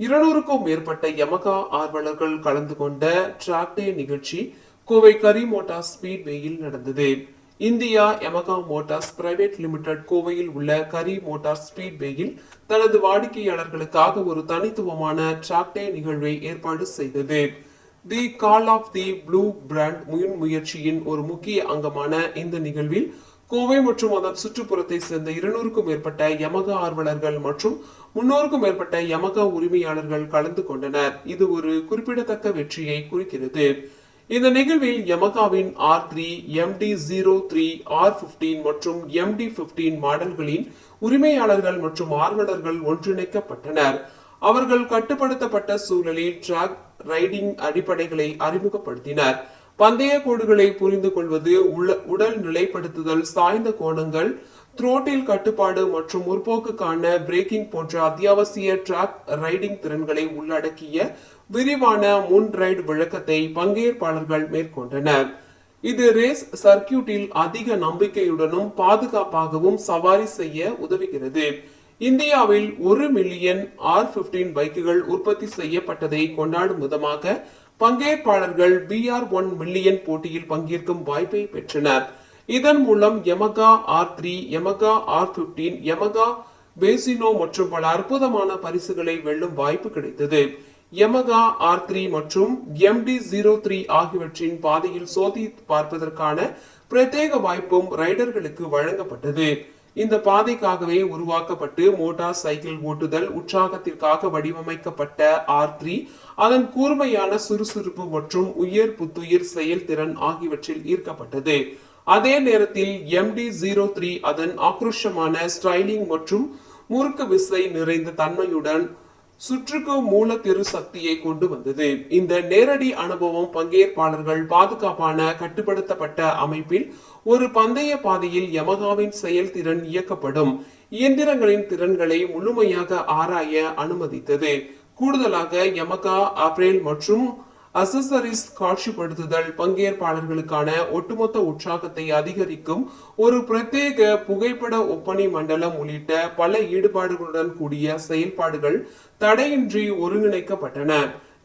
200க்கும் மேற்பட்ட யமகா ஆர்வலர்கள் கலந்து கொண்ட டிராக் டே நிகழ்ச்சி கோவை கரி மோட்டார்ஸ் ஸ்பீட்வேயில் நடந்தது. India Yamaha Motors private limited கோவையில் உள்ள கரி மோட்டார்ஸ் ஸ்பீட்வேயில் தனது வாடிக்கையாளர்களுக்காக ஒரு தனித்துவமான டிராக் டே நிகழ்வை ஏற்பாடு செய்தது. தி கால் ஆஃப் தி ப்ளூ பிராண்ட் முயற்சியின் ஒரு முக்கிய அங்கமான இந்த நிகழ்வில் கோவை மற்றும் அதன் சுற்றுப்புறத்தை சேர்ந்த 200க்கும் மேற்பட்ட யமகா ஆர்வலர்கள் மற்றும் 300க்கும் மேற்பட்ட யமகா உரிமையாளர்கள் கலந்து கொண்டனர். இது ஒரு குறிப்பிடத்தக்க வெற்றியை குறிக்கிறது. இந்த நிகழ்வில் யமகாவின் R3, MD-03, R15 மற்றும் MD-15 மாடல்களின் உரிமையாளர்கள் மற்றும் ஆர்வலர்கள் ஒன்றிணைக்கப்பட்டனர். அவர்கள் கட்டுப்படுத்தப்பட்ட சூழலில் டிராக் ரைடிங் அடிப்படைகளை அறிமுகப்படுத்தினர். பந்தய கோடுகளை புரிந்து கொள்வது, உடல் நிலைப்படுத்துதல், சாய்ந்த கோணங்கள், த்ரோட்டில் கட்டுப்பாடு மற்றும் முற்போக்குக்கான பிரேக்கிங் போன்ற அத்தியாவசிய டிராக் ரைடிங் திறன்களை உள்ளடக்கிய விரிவான முன் ரைடு விளக்கத்தை பங்கேற்பாளர்கள் மேற்கொண்டனர். இது ரேஸ் சர்க்கியூட்டில் அதிக நம்பிக்கையுடனும் பாதுகாப்பாகவும் சவாரி செய்ய உதவுகிறது. இந்தியாவில் 1 மில்லியன் R15 பைக்குகள் உற்பத்தி செய்யப்பட்டதை கொண்டாடும் விதமாக பங்கேற்பாளர்கள் BR1 மில்லியன் போட்டியில் பங்கேற்கும் வாய்ப்பை பெற்றனர். இதன் மூலம் Yamaha R3, Yamaha R15, Yamaha Fascino மற்றும் பல அற்புதமான பரிசுகளை வெல்லும் வாய்ப்பு கிடைத்தது. யமகா R3 மற்றும் MD-03 ஆகியவற்றின் பாதையில் சோதித்து பார்ப்பதற்கான பிரத்யேக வாய்ப்பும் ரைடர்களுக்கு வழங்கப்பட்டது. இந்த பாதைக்காகவே உருவாக்கப்பட்டு மோட்டார் சைக்கிள் ஓட்டுதல் உற்சாகத்திற்காக வடிவமைக்கப்பட்ட R3 அதன் கூர்மையான சுறுசுறுப்பு மற்றும் உயர் புத்துயிர் செயல்திறன் ஆகியவற்றில் ஈர்க்கப்பட்டது. அதே நேரத்தில் MD-03 அதன் ஆக்ரோஷமான ஸ்டைலிங் மற்றும் முறுக்கு விசை நிறைந்த தன்மையுடன் சுற்றுக்கு மூலத்திரு சக்தியை கொண்டு வந்தது. இந்த நேரடி அனுபவம் பங்கேற்பாளர்கள் பாதுகாப்பான கட்டுப்படுத்தப்பட்ட அமைப்பில் ஒரு பந்தய பாதையில் யமகாவின் செயல்திறன் இயக்கப்படும் இயந்திரங்களின் திறன்களை முழுமையாக ஆராய அனுமதித்தது. கூடுதலாக யமகா அப்பரேல் மற்றும் அசசரிஸ் காட்சிப்படுத்துதல் பங்கேற்பாளர்களுக்கான ஒட்டுமொத்த உற்சாகத்தை அதிகரிக்கும் ஒரு பிரத்யேக புகைப்பட ஒப்பனை மண்டலம் உள்ளிட்ட பல ஈடுபாடுகளுடன் கூடிய செயல்பாடுகள் தடையின்றி ஒருங்கிணைக்கப்பட்டன.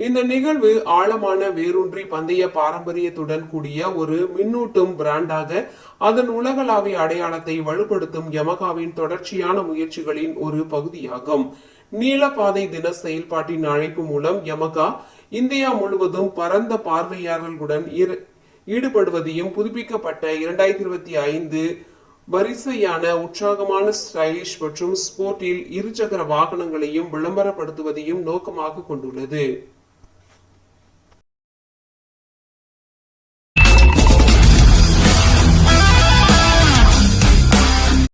இந்த நிகழ்வு ஆழமான வேரூன்றி பந்தய பாரம்பரியத்துடன் கூடிய ஒரு மின்னூட்டும் பிராண்டாக அதன் உலகளாவிய அடையாளத்தை வலுப்படுத்தும் யமகாவின் தொடர்ச்சியான முயற்சிகளின் ஒரு பகுதியாகும். நீலப்பாதை தின செயல்பாட்டின் அழைப்பு மூலம் யமகா இந்தியா முழுவதும் பரந்த பார்வையாளர்களுடன் ஈடுபடுவதையும் புதுப்பிக்கப்பட்ட 2025 வரிசையான உற்சாகமான ஸ்டைலிஷ் மற்றும் ஸ்போர்ட்டில் இருசக்கர வாகனங்களையும் விளம்பரப்படுத்துவதையும் நோக்கமாக கொண்டுள்ளது.